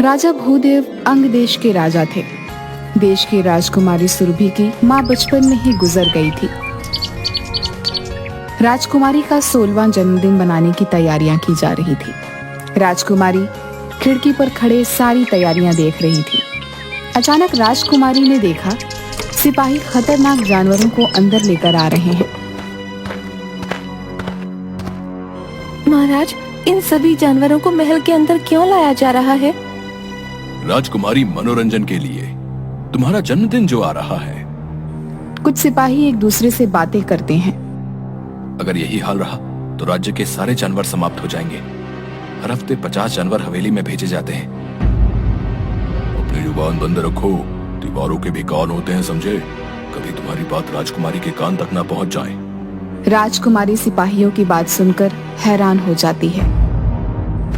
राजा भूदेव अंग देश के राजा थे। देश की राजकुमारी सुरभि की माँ बचपन में ही गुजर गई थी। राजकुमारी का 16वां जन्मदिन मनाने की तैयारियां की जा रही थी। राजकुमारी खिड़की पर खड़े सारी तैयारियां देख रही थी। अचानक राजकुमारी ने देखा सिपाही खतरनाक जानवरों को अंदर लेकर आ रहे हैं। महाराज, इन सभी जानवरों को महल के अंदर क्यों लाया जा रहा है? राजकुमारी, मनोरंजन के लिए। तुम्हारा जन्मदिन जो आ रहा है। कुछ सिपाही एक दूसरे से बातें करते हैं। अगर यही हाल रहा तो राज्य के सारे जानवर समाप्त हो जाएंगे। हर हफ्ते 50 जानवर हवेली में भेजे जाते हैं। अपनी जुबान बंद रखो, दीवारों के भी कान होते हैं, समझे? कभी तुम्हारी बात राजकुमारी के कान तक ना पहुंच जाए। राजकुमारी सिपाहियों की बात सुनकर हैरान हो जाती है।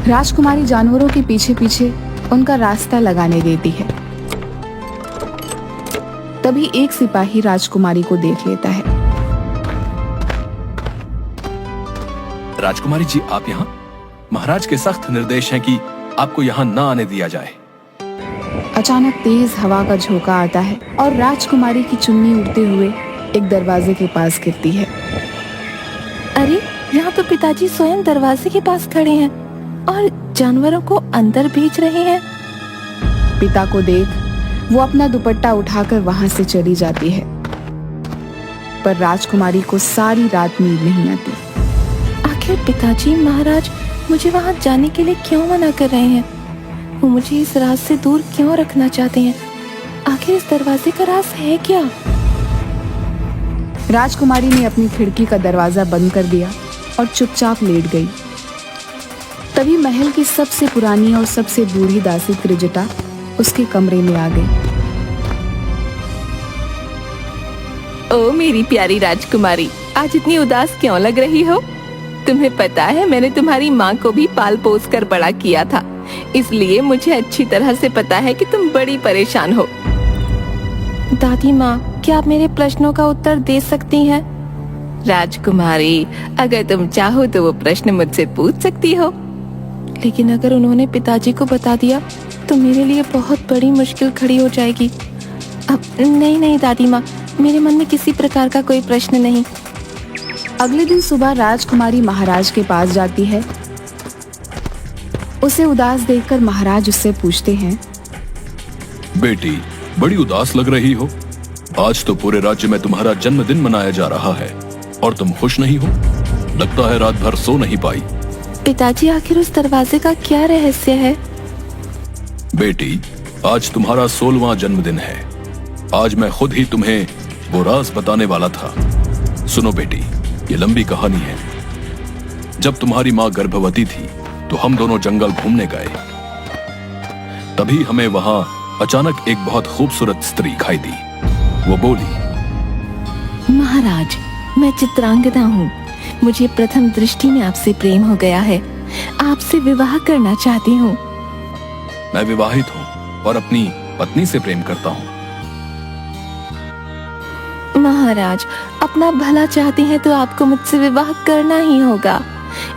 राजकुमारी जानवरों के पीछे पीछे उनका रास्ता लगाने देती है। तभी एक सिपाही राजकुमारी को देख लेता है। राजकुमारी जी, आप यहाँ? महाराज के सख्त निर्देश हैं कि आपको यहाँ न आने दिया जाए। अचानक तेज हवा का झोंका आता है और राजकुमारी की चुन्नी उड़ते हुए एक दरवाजे के पास गिरती है। अरे, यहाँ तो पिताजी स्वयं दरवाजे के पास खड़े हैं और जानवरों को अंदर भेज रहे हैं। पिता को देख वो अपना दुपट्टा उठाकर वहां से चली जाती है, पर राजकुमारी को सारी रात नींद नहीं आती। आखिर पिताजी महाराज मुझे वहां जाने के लिए क्यों मना कर रहे हैं? वो मुझे इस राज से दूर क्यों रखना चाहते हैं? आखिर इस दरवाजे का राज है क्या? राजकुमारी ने अपनी खिड़की का दरवाजा बंद कर दिया और चुपचाप लेट गई। तभी महल की सबसे पुरानी और सबसे बूढ़ी दासी त्रिजटा उसके कमरे में आ गई। ओ मेरी प्यारी राजकुमारी, आज इतनी उदास क्यों लग रही हो? तुम्हें पता है, मैंने तुम्हारी माँ को भी पाल पोस कर बड़ा किया था, इसलिए मुझे अच्छी तरह से पता है कि तुम बड़ी परेशान हो। दादी माँ, क्या आप मेरे प्रश्नों का उत्तर दे सकती हैं? राजकुमारी, अगर तुम चाहो तो वो प्रश्न मुझसे पूछ सकती हो, लेकिन अगर उन्होंने पिताजी को बता दिया तो मेरे लिए बहुत बड़ी मुश्किल खड़ी हो जाएगी। अब नहीं दादी माँ, मेरे मन में किसी प्रकार का कोई प्रश्न नहीं। अगले दिन सुबह राजकुमारी महाराज के पास जाती है। उसे उदास देखकर महाराज उससे पूछते हैं, बेटी, बड़ी उदास लग रही हो। आज तो पूरे राज्य में तुम्हारा जन्मदिन मनाया जा रहा है और तुम खुश नहीं हो। लगता है रात भर सो नहीं पाई। पिताजी, आखिर उस दरवाजे का क्या रहस्य है? बेटी, आज तुम्हारा 16वां जन्मदिन है। आज मैं खुद ही तुम्हें वो राज बताने वाला था। सुनो बेटी, ये लंबी कहानी है। जब तुम्हारी माँ गर्भवती थी तो हम दोनों जंगल घूमने गए। तभी हमें वहां अचानक एक बहुत खूबसूरत स्त्री दिखाई दी। वो बोली, महाराज, मैं चित्रांगदा हूँ। मुझे प्रथम दृष्टि में आपसे प्रेम हो गया है। आपसे विवाह करना चाहती हूँ। मैं विवाहित हूँ और अपनी पत्नी से प्रेम करता हूँ। महाराज, अपना भला चाहती हैं तो आपको मुझसे विवाह करना ही होगा।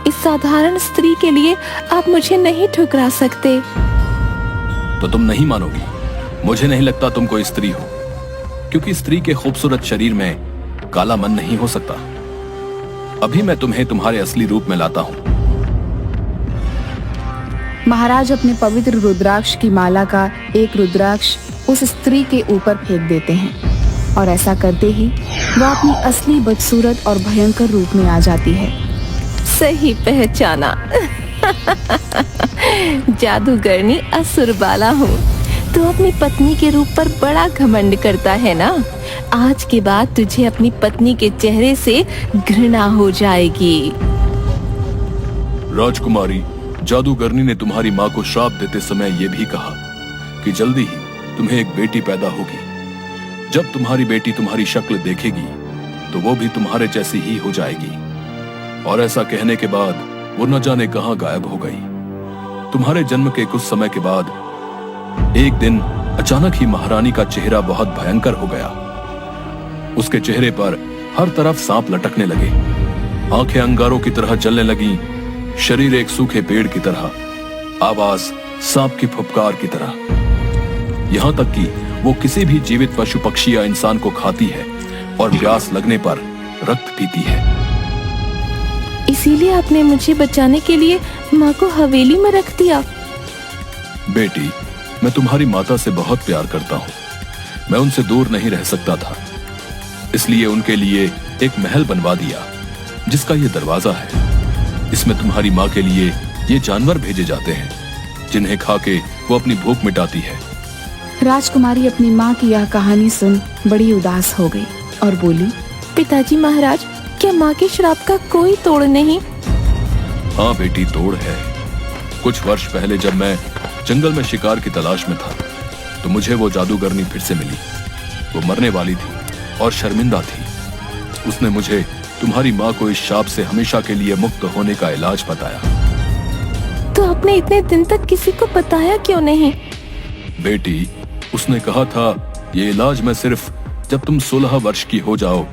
इस साधारण स्त्री के लिए आप मुझे नहीं ठुकरा सकते। तो तुम नहीं मानोगी। मुझे नहीं लगता तुम कोई स्त्री हो, क्योंकि स्त्री के खूबसूरत शरीर में काला मन नहीं हो सकता। अभी मैं तुम्हें तुम्हारे असली रूप में लाता हूँ। महाराज अपने पवित्र रुद्राक्ष की माला का एक रुद्राक्ष उस स्त्री के ऊपर फेंक देते हैं और ऐसा करते ही वह अपनी असली बदसूरत और भयंकर रूप में आ जाती है। सही पहचाना। जादूगरनी असुरबाला हूँ। तू अपनी पत्नी के रूप पर बड़ा घमंड करता है ना? आज के बाद तुझे अपनी पत्नी के चेहरे से घृणा हो जाएगी। राजकुमारी, जादूगरनी ने तुम्हारी माँ को श्राप देते समय ये भी कहा कि जल्दी ही तुम्हें एक बेटी पैदा होगी। जब तुम्हारी बेटी तुम्हारी शक्ल देखेगी तो वो भी तुम्हारे जैसी ही हो जाएगी। और ऐसा कहने के बाद वो न जाने कहां गायब हो गई। तुम्हारे जन्म के कुछ समय के बाद एक दिन अचानक ही महारानी का चेहरा बहुत भयंकर हो गया। उसके चेहरे पर हर तरफ सांप लटकने लगे, आंखें अंगारों की तरह जलने लगीं, शरीर एक सूखे पेड़ की तरह, आवाज सांप की फुफकार की तरह। यहां तक कि वो किसी भी जीवित पशु पक्षी या इंसान को खाती है और प्यास लगने पर रक्त पीती है। इसीलिए आपने मुझे बचाने के लिए माँ को हवेली में रख दिया। बेटी, मैं तुम्हारी माता से बहुत प्यार करता हूँ। मैं उनसे दूर नहीं रह सकता था, इसलिए उनके लिए एक महल बनवा दिया जिसका ये दरवाजा है। इसमें तुम्हारी माँ के लिए ये जानवर भेजे जाते हैं जिन्हें खा के वो अपनी भूख मिटाती है। राजकुमारी अपनी माँ की यह कहानी सुन बड़ी उदास हो गई और बोली, पिताजी महाराज, क्या माँ के श्राप का कोई तोड़ नहीं? हाँ बेटी, तोड़ है। कुछ वर्ष पहले जब मैं जंगल में शिकार की तलाश में था तो मुझे वो जादूगरनी फिर से मिली। वो मरने वाली थी और शर्मिंदा थी। उसने मुझे तुम्हारी माँ को इस शाप से हमेशा के लिए मुक्त होने का इलाज बताया। तो आपने इतने दिन तक किसी को बताया क्यों नहीं? बेटी, उसने कहा था ये इलाज मैं सिर्फ जब तुम 16 वर्ष की हो जाओ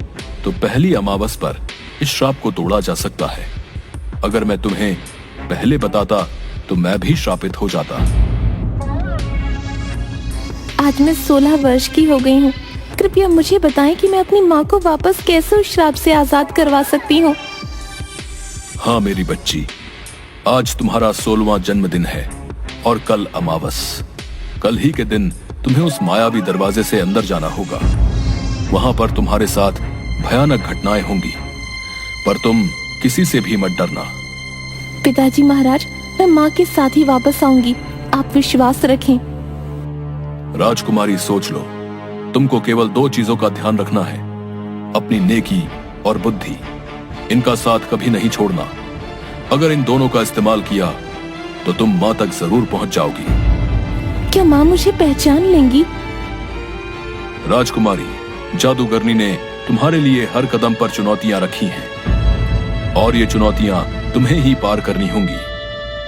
तो पहली अमावस पर इस श्राप को तोड़ा जा सकता है। अगर मैं तुम्हें पहले बताता तो मैं भी श्रापित हो जाता। आज मैं 16 वर्ष की हो गई हूँ। कृपया मुझे बताएं कि मैं अपनी माँ को वापस कैसे उस श्राप से आजाद करवा सकती हूँ। हाँ मेरी बच्ची, आज तुम्हारा 16वां जन्मदिन है और कल अमावस। कल ही के दिन तुम्हें उस मायावी दरवाजे से अंदर जाना होगा। वहां पर तुम्हारे साथ भयानक घटनाएं होंगी, पर तुम किसी से भी मत डरना। पिताजी महाराज, मैं माँ के साथ ही वापस आऊंगी, आप विश्वास रखें। राजकुमारी, सोच लो, तुमको केवल 2 चीजों का ध्यान रखना है, अपनी नेकी और बुद्धि। इनका साथ कभी नहीं छोड़ना। अगर इन दोनों का इस्तेमाल किया तो तुम माँ तक जरूर पहुंच जाओगी। क्या माँ मुझे पहचान लेंगी? राजकुमारी, जादूगरनी ने तुम्हारे लिए हर कदम पर चुनौतियां रखी हैं और ये चुनौतियां तुम्हें ही पार करनी होंगी,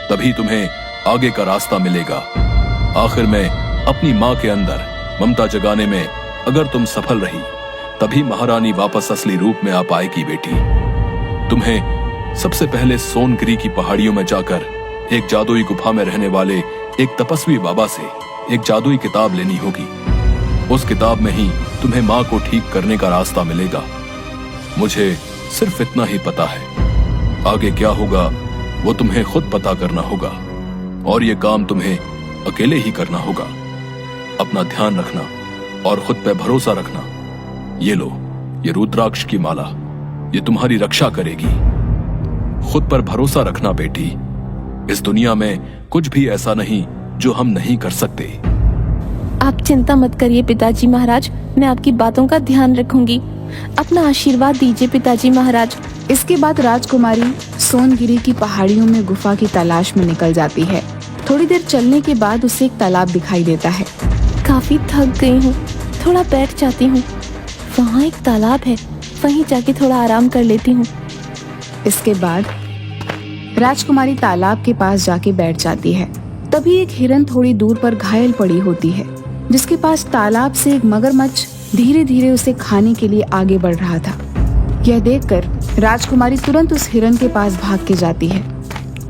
तभी तुम्हें आगे का रास्ता मिलेगा। आखिर में अपनी माँ के अंदर ममता जगाने में अगर तुम सफल रही तभी महारानी वापस असली रूप में आ पाएगी। बेटी, तुम्हें सबसे पहले सोनगिरी की पहाड़ियों में जाकर एक जादुई गुफा में रहने वाले एक तपस्वी बाबा से एक जादुई किताब लेनी होगी। उस किताब में ही तुम्हें माँ को ठीक करने का रास्ता मिलेगा। मुझे सिर्फ इतना ही पता है, आगे क्या होगा वो तुम्हें खुद पता करना होगा और ये काम तुम्हें अकेले ही करना होगा। अपना ध्यान रखना और खुद पे भरोसा रखना। ये लो, ये रुद्राक्ष की माला, ये तुम्हारी रक्षा करेगी। खुद पर भरोसा रखना बेटी। इस दुनिया में कुछ भी ऐसा नहीं जो हम नहीं कर सकते। आप चिंता मत करिए पिताजी महाराज, मैं आपकी बातों का ध्यान रखूंगी। अपना आशीर्वाद दीजिए पिताजी महाराज। इसके बाद राजकुमारी सोनगिरी की पहाड़ियों में गुफा की तलाश में निकल जाती है। थोड़ी देर चलने के बाद उसे एक तालाब दिखाई देता है। काफी थक गई हूँ, थोड़ा बैठ जाती हूँ। वहाँ एक तालाब है, वहीं जाके थोड़ा आराम कर लेती हूँ। इसके बाद राजकुमारी तालाब के पास जाके बैठ जाती है। तभी एक हिरन थोड़ी दूर पर घायल पड़ी होती है, जिसके पास तालाब से एक मगरमच्छ धीरे धीरे उसे खाने के लिए आगे बढ़ रहा था। यह देखकर राजकुमारी तुरंत उस हिरन के पास भाग के जाती है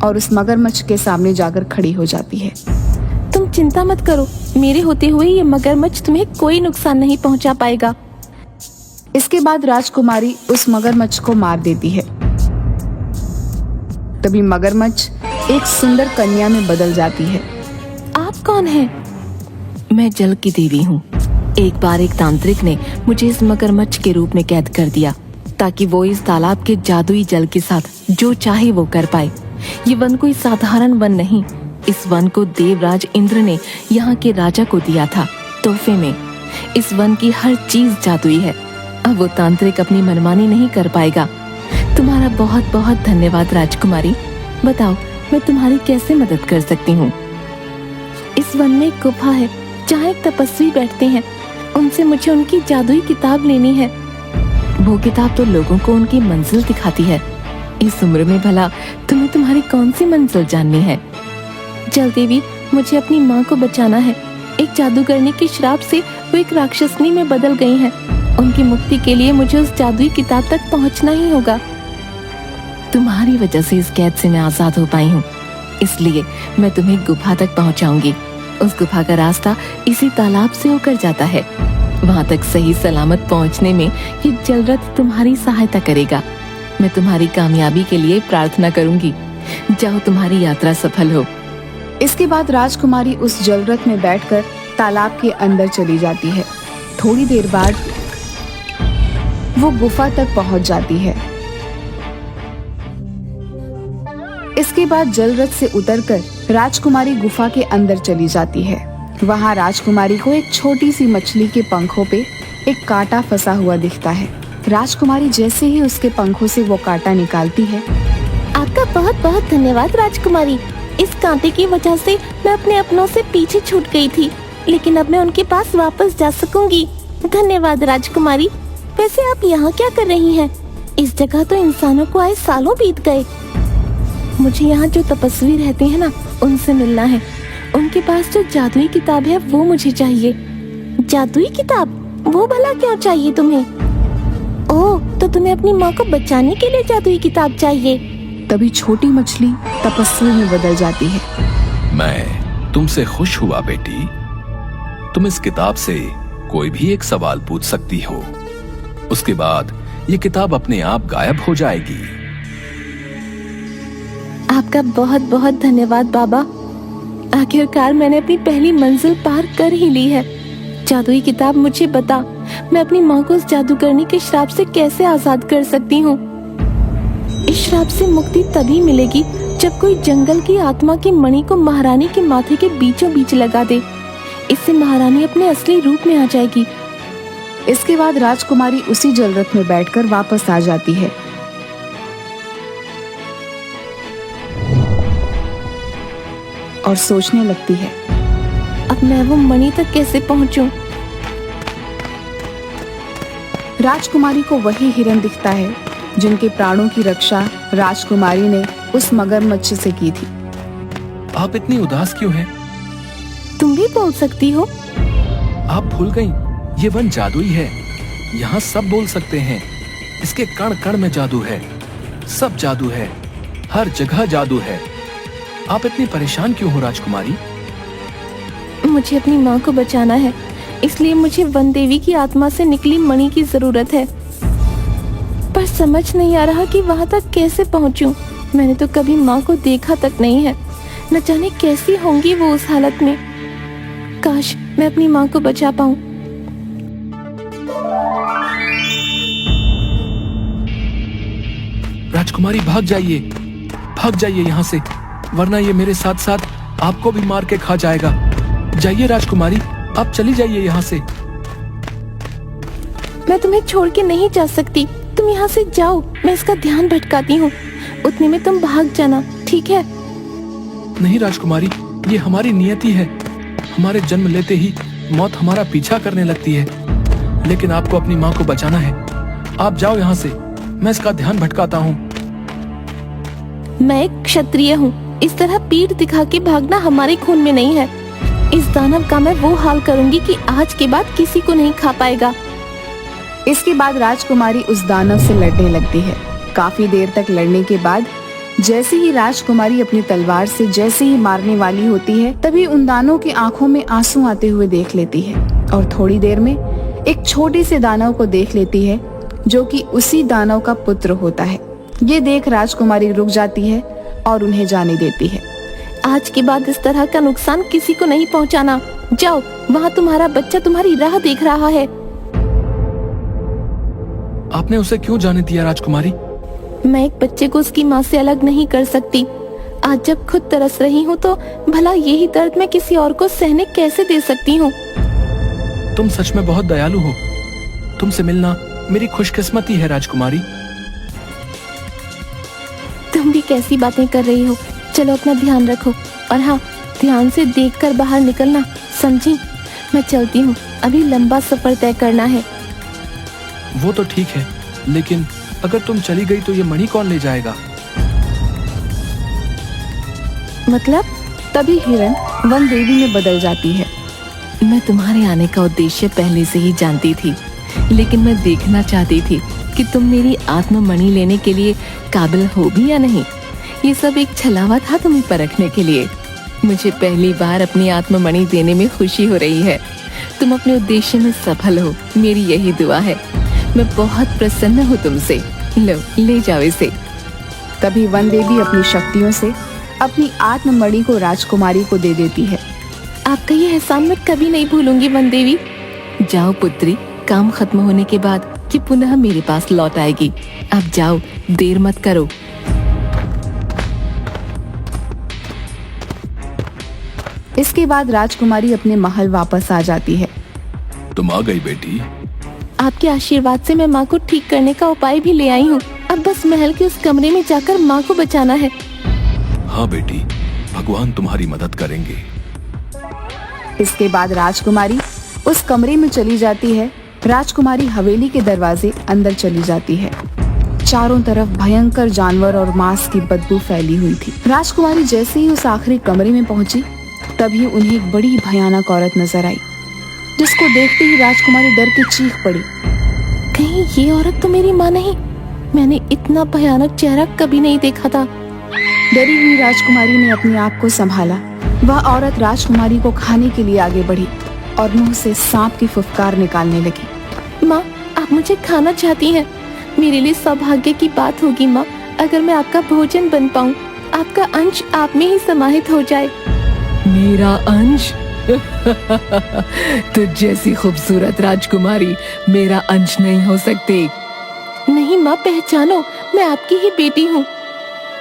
और उस मगरमच्छ के सामने जाकर खड़ी हो जाती है। तुम चिंता मत करो, मेरे होते हुए ये मगरमच्छ तुम्हें कोई नुकसान नहीं पहुंचा पाएगा। इसके बाद राजकुमारी उस मगरमच्छ को मार देती है। तभी मगरमच्छ एक सुंदर कन्या में बदल जाती है। आप कौन हैं? मैं जल की देवी हूँ। एक बार एक तांत्रिक ने मुझे इस मगरमच्छ के रूप में कैद कर दिया ताकि वो इस तालाब के जादुई जल के साथ जो चाहे वो कर पाए। ये वन कोई साधारण वन नहीं, इस वन को देवराज इंद्र ने यहाँ के राजा को दिया था तोहफे में। इस वन की हर चीज जादुई है। अब वो तांत्रिक अपनी मनमानी नहीं कर पाएगा। तुम्हारा बहुत बहुत धन्यवाद राजकुमारी। बताओ मैं तुम्हारी कैसे मदद कर सकती हूँ? इस वन में एक गुफा है जहाँ एक तपस्वी बैठते हैं। उनसे मुझे उनकी जादुई किताब लेनी है। वो किताब तो लोगों को उनकी मंजिल दिखाती है। इस उम्र में भला तुम्हें तुम्हारी कौन सी मंजिल जाननी है? जल देवी, मुझे अपनी माँ को बचाना है। एक जादूगरनी के श्राप से वो एक राक्षसनी में बदल गई हैं। उनकी मुक्ति के लिए मुझे उस जादुई किताब तक पहुँचना ही होगा। तुम्हारी वजह से इस कैद से मैं आजाद हो पाई हूँ। इसलिए मैं तुम्हें गुफा तक पहुंचाऊंगी। उस गुफा का रास्ता इसी तालाब से होकर जाता है। वहां तक सही सलामत पहुंचने में ये जलरथ तुम्हारी सहायता करेगा। मैं तुम्हारी कामयाबी के लिए प्रार्थना करूंगी। जाओ, तुम्हारी यात्रा सफल हो। इसके बाद राजकुमारी उस जलरथ में बैठकर तालाब के अंदर चली जाती है। थोड़ी देर बाद वो गुफा तक पहुंच जाती है। इसके बाद जलरथ से उतरकर राजकुमारी गुफा के अंदर चली जाती है। वहां राजकुमारी को एक छोटी सी मछली के पंखों पे एक कांटा फंसा हुआ दिखता है। राजकुमारी जैसे ही उसके पंखों से वो कांटा निकालती है। आपका बहुत बहुत धन्यवाद राजकुमारी। इस कांटे की वजह से मैं अपने अपनों से पीछे छूट गई थी, लेकिन अब मैं उनके पास वापस जा सकूंगी। धन्यवाद राजकुमारी। वैसे आप यहाँ क्या कर रही हैं? इस जगह तो इंसानों को आए सालों बीत गए। मुझे यहाँ जो तपस्वी रहते हैं ना, उनसे मिलना है। उनके पास जो जादुई किताब है वो मुझे चाहिए। जादुई किताब? वो भला क्यों चाहिए तुम्हें? ओह, तो तुम्हें अपनी माँ को बचाने के लिए जादुई किताब चाहिए। तभी छोटी मछली तपस्वी में बदल जाती है। मैं तुमसे खुश हुआ बेटी। तुम इस किताब से कोई भी एक सवाल पूछ सकती हो। उसके बाद ये किताब अपने आप गायब हो जाएगी। आपका बहुत बहुत धन्यवाद बाबा। आखिरकार मैंने अपनी पहली मंजिल पार कर ही ली है। जादुई किताब, मुझे बता, मैं अपनी माँ को उस जादूगरनी के श्राप से कैसे आजाद कर सकती हूँ? इस श्राप से मुक्ति तभी मिलेगी जब कोई जंगल की आत्मा की मणि को महारानी के माथे के बीचों बीच लगा दे। इससे महारानी अपने असली रूप में आ जाएगी। इसके बाद राजकुमारी उसी जलरथ में बैठकर वापस आ जाती है। और सोचने लगती है, अब मैं वो मणि तक कैसे पहुँचूं? राजकुमारी को वही हिरन दिखता है जिनके प्राणों की रक्षा राजकुमारी ने उस मगरमच्छ से की थी। आप इतनी उदास क्यों हैं? तुम भी बोल सकती हो। आप भूल गईं, ये वन जादुई है। यहाँ सब बोल सकते हैं। इसके कण कण में जादू है। सब जादू है, हर जगह जादू है। आप इतनी परेशान क्यों हो राजकुमारी? मुझे अपनी माँ को बचाना है, इसलिए मुझे वन देवी की आत्मा से निकली मणि की जरूरत है। पर समझ नहीं आ रहा कि वहाँ तक कैसे पहुँचूं। मैंने तो कभी माँ को देखा तक नहीं है। न जाने कैसी होंगी वो उस हालत में। काश मैं अपनी माँ को बचा पाऊं। राजकुमारी भाग जाइए यहाँ से, वरना ये मेरे साथ साथ आपको भी मार के खा जाएगा। जाइए राजकुमारी, आप चली जाइए यहाँ से। मैं तुम्हें छोड़ के नहीं जा सकती। तुम यहाँ से जाओ, मैं इसका ध्यान भटकाती हूँ। उतने में तुम भाग जाना, ठीक है? नहीं राजकुमारी, ये हमारी नियति है। हमारे जन्म लेते ही मौत हमारा पीछा करने लगती है, लेकिन आपको अपनी माँ को बचाना है। आप जाओ यहाँ से, मैं इसका ध्यान भटकाता हूँ। मैं एक क्षत्रिय हूँ। इस तरह पीठ दिखा के भागना हमारे खून में नहीं है। इस दानव का मैं वो हाल करूंगी कि आज के बाद किसी को नहीं खा पाएगा। इसके बाद राजकुमारी उस दानव से लड़ने लगती है। काफी देर तक लड़ने के बाद जैसे ही राजकुमारी अपनी तलवार से जैसे ही मारने वाली होती है, तभी उन दानव की आंखों में आंसू आते हुए देख लेती है और थोड़ी देर में एक छोटे से दानव को देख लेती है जो कि उसी दानव का पुत्र होता है। ये देख राजकुमारी रुक जाती है और उन्हें जाने देती है। आज के बाद इस तरह का नुकसान किसी को नहीं पहुंचाना। जाओ, वहाँ तुम्हारा बच्चा तुम्हारी राह देख रहा है। आपने उसे क्यों जाने दिया राजकुमारी? मैं एक बच्चे को उसकी माँ से अलग नहीं कर सकती। आज जब खुद तरस रही हूँ तो भला यही दर्द मैं किसी और को सहने कैसे दे सकती हूँ? तुम सच में बहुत दयालु हो। तुमसे मिलना मेरी खुशकिस्मती है राजकुमारी। तुम भी कैसी बातें कर रही हो। चलो अपना ध्यान रखो, और हाँ, ध्यान से देखकर बाहर निकलना, समझी? मैं चलती हूँ, अभी लंबा सफर तय करना है। वो तो ठीक है, लेकिन अगर तुम चली गई तो ये मणि कौन ले जाएगा? मतलब? तभी हिरन वन देवी में बदल जाती है। मैं तुम्हारे आने का उद्देश्य पहले से ही जानती थी, लेकिन मैं देखना चाहती थी कि तुम मेरी आत्मा मणि लेने के लिए काबिल हो भी या नहीं। ये सब एक छलावा था तुम्हें परखने के लिए। मुझे पहली बार अपनी आत्ममणि देने में खुशी हो रही है। तुम अपने उद्देश्य में सफल हो, मेरी यही दुआ है। मैं बहुत प्रसन्न हूँ तुमसे। लो, ले जाओ इसे। तभी वन देवी अपनी शक्तियों से अपनी आत्ममणि को राजकुमारी को दे देती है। आपका ये एहसान मैं कभी नहीं भूलूंगी वन देवी। जाओ पुत्री, काम खत्म होने के बाद ये पुनः मेरे पास लौट आएगी। अब जाओ, देर मत करो। इसके बाद राजकुमारी अपने महल वापस आ जाती है। तुम आ गई बेटी। आपके आशीर्वाद से मैं माँ को ठीक करने का उपाय भी ले आई हूँ। अब बस महल के उस कमरे में जाकर माँ को बचाना है। हाँ बेटी, भगवान तुम्हारी मदद करेंगे। इसके बाद राजकुमारी उस कमरे में चली जाती है। राजकुमारी हवेली के दरवाजे अंदर चली जाती है। चारों तरफ भयंकर जानवर और मांस की बदबू फैली हुई थी। राजकुमारी जैसे ही उस आखिरी कमरे में पहुंची, तभी उन्हें एक बड़ी भयानक औरत नजर आई, जिसको देखते ही राजकुमारी डर के चीख पड़ी। कहीं ये औरत तो मेरी माँ नहीं? मैंने इतना भयानक चेहरा कभी नहीं देखा था। डरी हुई राजकुमारी ने अपने आप को संभाला। वह औरत राजकुमारी को खाने के लिए आगे बढ़ी और मुंह से सांप की फुफकार निकालने लगी। माँ, आप मुझे खाना चाहती हैं? मेरे लिए सौभाग्य की बात होगी माँ, अगर मैं आपका भोजन बन पाऊँ, आपका अंश आप में ही समाहित हो जाए। मेरा अंश? तुझ जैसी खूबसूरत राजकुमारी मेरा अंश नहीं हो सकती। नहीं माँ, पहचानो, मैं आपकी ही बेटी हूँ।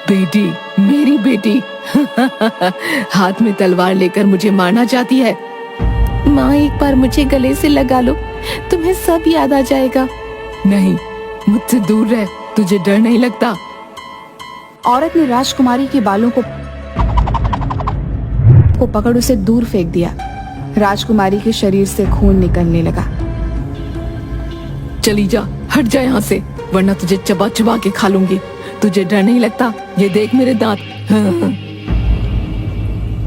बेटी? मेरी बेटी? हाथ में तलवार लेकर मुझे मारना चाहती है? माँ, एक बार मुझे गले से लगा लो, तुम्हें सब याद आ जाएगा। नहीं, मुझसे दूर रह, तुझे डर नहीं लगता? औरत ने राजकुमारी के बालों को पकड़ उसे दूर फेंक दिया। राजकुमारी के शरीर से खून निकलने लगा। चली जा, हट जा यहाँ से, वरना तुझे चबा चबा के खा लूंगी। तुझे डर नहीं लगता? ये देख मेरे दांत।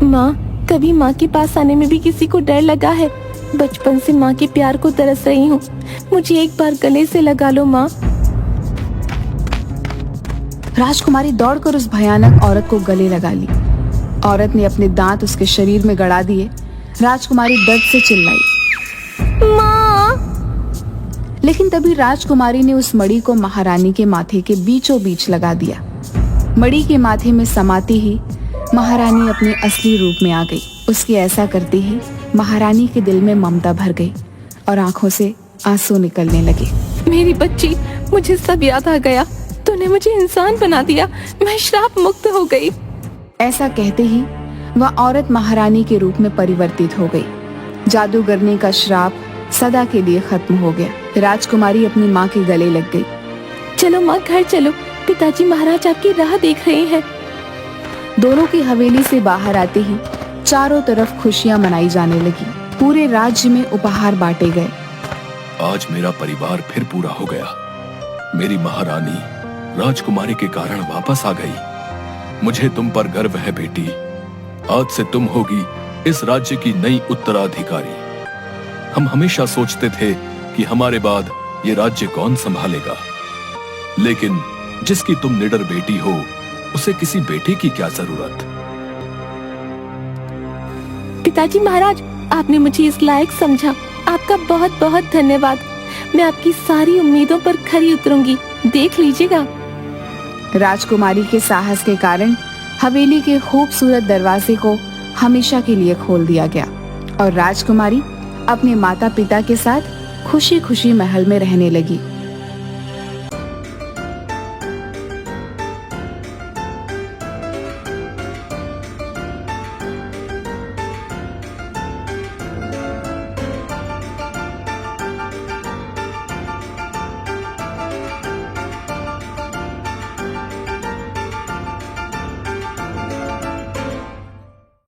माँ, कभी माँ के पास आने में भी किसी को डर लगा है? बचपन से माँ के प्यार को तरस रही हूँ, मुझे एक बार गले से लगा लो माँ। राजकुमारी दौड़कर उस भयानक औरत को गले लगा ली। औरत ने अपने दांत उसके शरीर में गड़ा दिए। राजकुमारी दर्द से चिल्लाई, माँ! लेकिन तभी राजकुमारी ने उस मणि को महारानी के माथे के बीचों बीच लगा दिया। मणि के माथे में समाती ही महारानी अपने असली रूप में आ गई। उसके ऐसा करते ही महारानी के दिल में ममता भर गई और आंखों से आंसू निकलने लगे। मेरी बच्ची, मुझे सब याद आ गया। तूने मुझे इंसान बना दिया, मैं श्राप मुक्त हो गई। ऐसा कहते ही वह औरत महारानी के रूप में परिवर्तित हो गई। जादूगरनी का श्राप सदा के लिए खत्म हो गया। राजकुमारी अपनी माँ के गले लग गई। चलो माँ, घर चलो, पिताजी महाराज आपकी राह देख रहे हैं। दोनों की हवेली से बाहर आते ही चारों तरफ खुशियां मनाई जाने लगी। पूरे राज्य में उपहार बांटे गए। आज मेरा परिवार फिर पूरा हो गया। मेरी महारानी राजकुमारी के कारण वापस आ गई। मुझे तुम पर गर्व है बेटी। आज से तुम होगी इस राज्य की नई उत्तराधिकारी। हम हमेशा सोचते थे कि हमारे बाद ये राज्य कौन संभालेगा, लेकिन जिसकी तुम निडर बेटी हो, उसे किसी बेटे की क्या जरूरत। पिताजी महाराज, आपने मुझे इस लायक समझा, आपका बहुत बहुत धन्यवाद। मैं आपकी सारी उम्मीदों पर खरी उतरूंगी, देख लीजिएगा। राजकुमारी के साहस के कारण हवेली के खूबसूरत दरवाजे को हमेशा के लिए खोल दिया गया और राजकुमारी अपने माता पिता के साथ खुशी खुशी महल में रहने लगी।